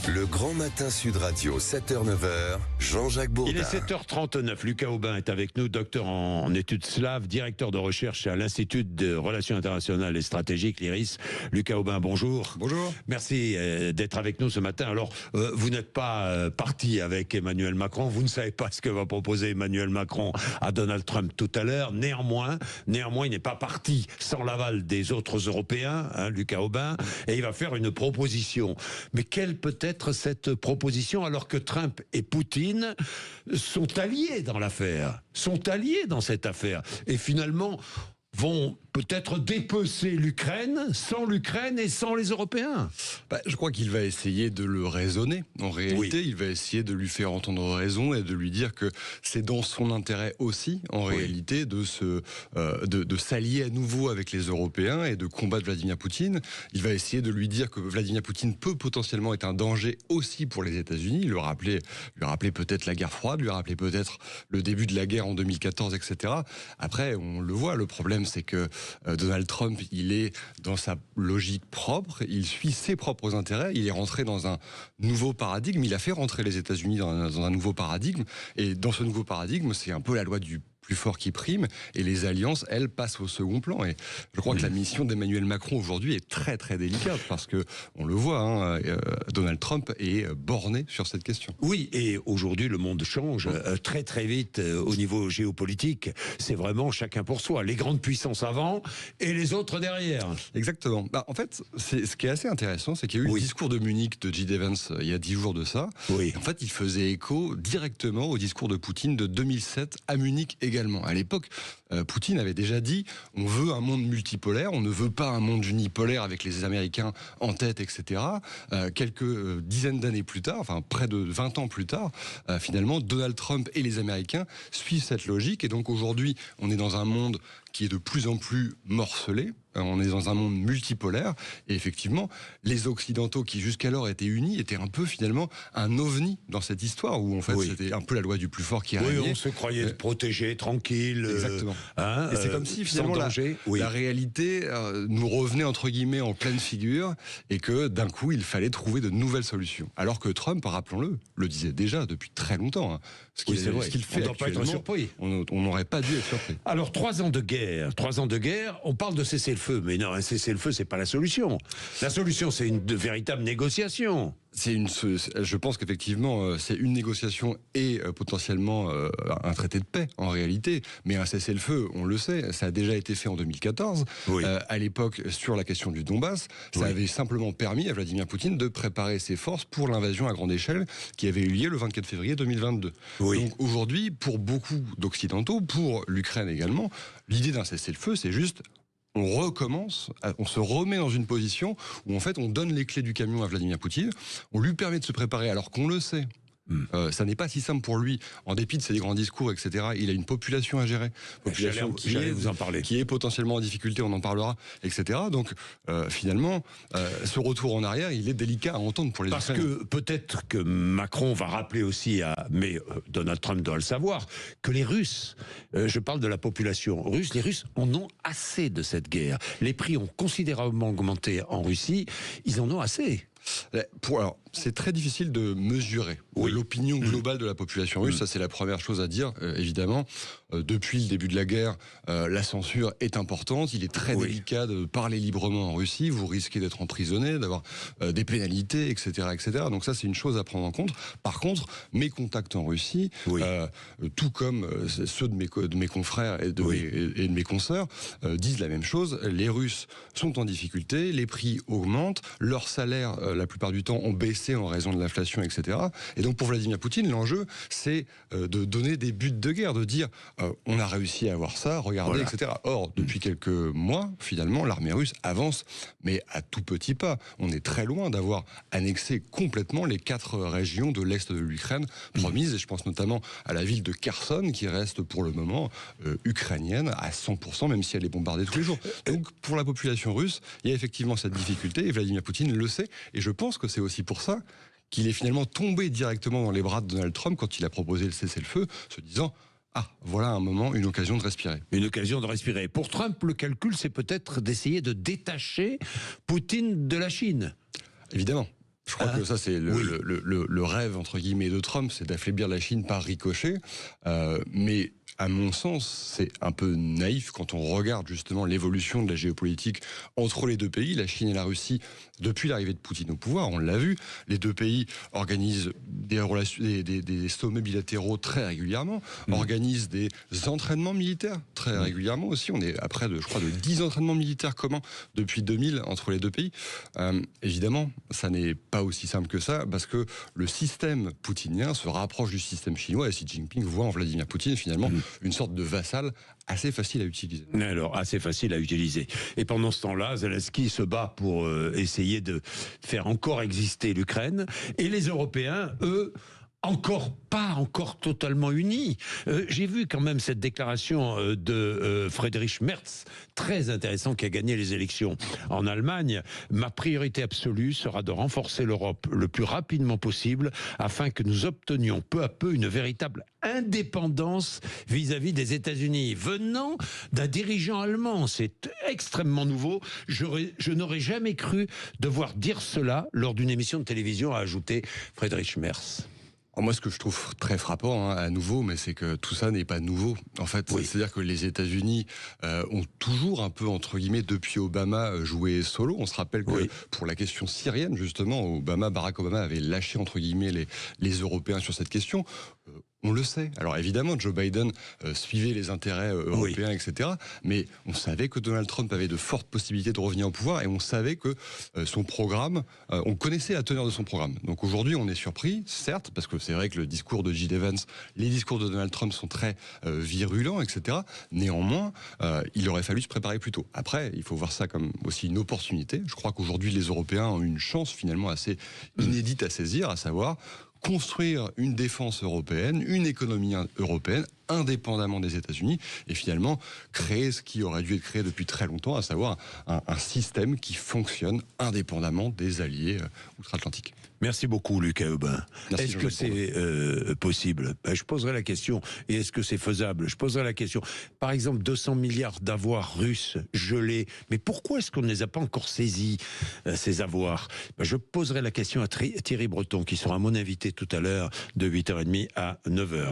Le Grand Matin Sud Radio, 7h-9h, Jean-Jacques Bourdin. Il est 7h39. Lucas Aubin est avec nous, docteur en études slaves, directeur de recherche à l'Institut de Relations internationales et stratégiques, l'IRIS. Lucas Aubin, bonjour. Bonjour. Merci d'être avec nous ce matin. Alors, vous n'êtes pas parti avec Emmanuel Macron. Vous ne savez pas ce que va proposer Emmanuel Macron à Donald Trump tout à l'heure. Néanmoins, il n'est pas parti sans l'aval des autres Européens, Lucas Aubin, et il va faire une proposition. Mais quelle peut être cette proposition alors que Trump et Poutine sont alliés dans l'affaire, sont alliés dans cette affaire, et finalement vont peut-être dépecer l'Ukraine et sans les Européens. Je crois qu'il va essayer de le raisonner. En réalité, Oui. il va essayer de lui faire entendre raison et de lui dire que c'est dans son intérêt aussi, en réalité, de s'allier à nouveau avec les Européens et de combattre Vladimir Poutine. Il va essayer de lui dire que Vladimir Poutine peut potentiellement être un danger aussi pour les États-Unis. Lui rappeler peut-être la guerre froide, lui rappeler peut-être le début de la guerre en 2014, etc. Après, on le voit, le problème c'est que Donald Trump, il est dans sa logique propre, il suit ses propres intérêts, il est rentré dans un nouveau paradigme, il a fait rentrer les États-Unis dans un nouveau paradigme, et dans ce nouveau paradigme, c'est un peu la loi du plus fort qui prime, et les alliances, elles, passent au second plan. Et je crois que la mission d'Emmanuel Macron aujourd'hui est très très délicate, parce que on le voit, Donald Trump est borné sur cette question. Oui, et aujourd'hui le monde change très très vite au niveau géopolitique. C'est vraiment chacun pour soi. Les grandes puissances avant et les autres derrière. Exactement. En fait, ce qui est assez intéressant, c'est qu'il y a eu le discours de Munich de J.D. Vance il y a 10 jours de ça. Oui. En fait, il faisait écho directement au discours de Poutine de 2007 à Munich également. À l'époque, Poutine avait déjà dit « on veut un monde multipolaire, on ne veut pas un monde unipolaire avec les Américains en tête, etc. » Quelques dizaines d'années plus tard, enfin près de 20 ans plus tard, finalement, Donald Trump et les Américains suivent cette logique. Et donc aujourd'hui, on est dans un monde qui est de plus en plus morcelé. On est dans un monde multipolaire, et effectivement, les Occidentaux qui jusqu'alors étaient unis étaient un peu finalement un ovni dans cette histoire, où en fait c'était un peu la loi du plus fort qui régnait. Oui, on se croyait protégé, tranquille. Exactement. Et c'est comme si finalement la réalité nous revenait entre guillemets en pleine figure, et que d'un coup il fallait trouver de nouvelles solutions. Alors que Trump, rappelons-le, le disait déjà depuis très longtemps. Ce qu'il fait on ne doit pas être surpris. On n'aurait pas dû être surpris. Alors 3 ans de guerre, on parle de cessez-le-feu, mais non, un cessez-le-feu, c'est pas la solution. La solution, c'est une véritable négociation. Je pense qu'effectivement, c'est une négociation et potentiellement un traité de paix en réalité. Mais un cessez-le-feu, on le sait, ça a déjà été fait en 2014. À l'époque, sur la question du Donbass, ça avait simplement permis à Vladimir Poutine de préparer ses forces pour l'invasion à grande échelle qui avait eu lieu le 24 février 2022. Donc aujourd'hui, pour beaucoup d'Occidentaux, pour l'Ukraine également, l'idée d'un cessez-le-feu, c'est juste on recommence, on se remet dans une position où en fait on donne les clés du camion à Vladimir Poutine, on lui permet de se préparer alors qu'on le sait. Ça n'est pas si simple pour lui, en dépit de ses grands discours, etc. Il a une population à gérer, qui est potentiellement en difficulté, on en parlera, etc. Donc finalement, ce retour en arrière, il est délicat à entendre pour les Ukrainiens. Parce que peut-être que Macron va rappeler aussi, mais Donald Trump doit le savoir, que les Russes, je parle de la population russe, les Russes en ont assez de cette guerre. Les prix ont considérablement augmenté en Russie, ils en ont assez. Alors, c'est très difficile de mesurer l'opinion globale de la population russe. Ça, c'est la première chose à dire, évidemment. Depuis le début de la guerre, la censure est importante. Il est très délicat de parler librement en Russie. Vous risquez d'être emprisonné, d'avoir des pénalités, etc., etc. Donc ça, c'est une chose à prendre en compte. Par contre, mes contacts en Russie, tout comme ceux de mes confrères et de mes consoeurs, disent la même chose. Les Russes sont en difficulté, les prix augmentent, leurs salaires, la plupart du temps, ont baissé en raison de l'inflation, etc. Et donc pour Vladimir Poutine, l'enjeu, c'est de donner des buts de guerre, de dire on a réussi à avoir ça, regardez, etc. Or, depuis quelques mois, finalement, l'armée russe avance, mais à tout petit pas. On est très loin d'avoir annexé complètement les 4 régions de l'est de l'Ukraine promises, et je pense notamment à la ville de Kherson, qui reste pour le moment ukrainienne à 100%, même si elle est bombardée tous les jours. Donc pour la population russe, il y a effectivement cette difficulté, et Vladimir Poutine le sait, et je pense que c'est aussi pour ça qu'il est finalement tombé directement dans les bras de Donald Trump quand il a proposé le cessez-le-feu, se disant « Ah, voilà un moment, une occasion de respirer ». Une occasion de respirer. Pour Trump, le calcul, c'est peut-être d'essayer de détacher Poutine de la Chine. Évidemment. Je crois que ça, c'est Oui. le rêve, entre guillemets, de Trump, c'est d'affaiblir la Chine par ricochet. Mais à mon sens, c'est un peu naïf quand on regarde justement l'évolution de la géopolitique entre les deux pays, la Chine et la Russie, depuis l'arrivée de Poutine au pouvoir. On l'a vu, les deux pays organisent des sommets bilatéraux très régulièrement, organisent des entraînements militaires très régulièrement aussi. On est à près de, je crois, de 10 entraînements militaires communs depuis 2000 entre les deux pays. Évidemment, ça n'est pas aussi simple que ça, parce que le système poutinien se rapproche du système chinois, et Xi Jinping voit en Vladimir Poutine finalement une sorte de vassal assez facile à utiliser. Alors, assez facile à utiliser. Et pendant ce temps-là, Zelensky se bat pour essayer de faire encore exister l'Ukraine. Et les Européens, eux, pas encore totalement unis. J'ai vu quand même cette déclaration de Friedrich Merz, très intéressant, qui a gagné les élections en Allemagne. Ma priorité absolue sera de renforcer l'Europe le plus rapidement possible afin que nous obtenions peu à peu une véritable indépendance vis-à-vis des États-Unis. Venant d'un dirigeant allemand, c'est extrêmement nouveau. Je n'aurais jamais cru devoir dire cela lors d'une émission de télévision, a ajouté Friedrich Merz. Moi, ce que je trouve très frappant, à nouveau, mais c'est que tout ça n'est pas nouveau. En fait, c'est-à-dire que les États-Unis ont toujours un peu, entre guillemets, depuis Obama, joué solo. On se rappelle que pour la question syrienne, justement, Barack Obama avait lâché, entre guillemets, les Européens sur cette question. On le sait. Alors évidemment, Joe Biden suivait les intérêts européens, etc. Mais on savait que Donald Trump avait de fortes possibilités de revenir au pouvoir, et on savait que son programme, on connaissait la teneur de son programme. Donc aujourd'hui, on est surpris, certes, parce que c'est vrai que le discours de J.D. Vance, les discours de Donald Trump sont très virulents, etc. Néanmoins, il aurait fallu se préparer plus tôt. Après, il faut voir ça comme aussi une opportunité. Je crois qu'aujourd'hui, les Européens ont une chance finalement assez inédite à saisir, à savoir construire une défense européenne, une économie européenne, indépendamment des États-Unis, et finalement créer ce qui aurait dû être créé depuis très longtemps, à savoir un système qui fonctionne indépendamment des alliés outre-Atlantique. Merci beaucoup, Lucas Heubin. Est-ce que c'est possible? Je poserai la question. Et est-ce que c'est faisable? Je poserai la question. Par exemple, 200 milliards d'avoirs russes gelés. Mais pourquoi est-ce qu'on ne les a pas encore saisis, ces avoirs? Je poserai la question à Thierry Breton, qui sera mon invité tout à l'heure de 8h30 à 9h.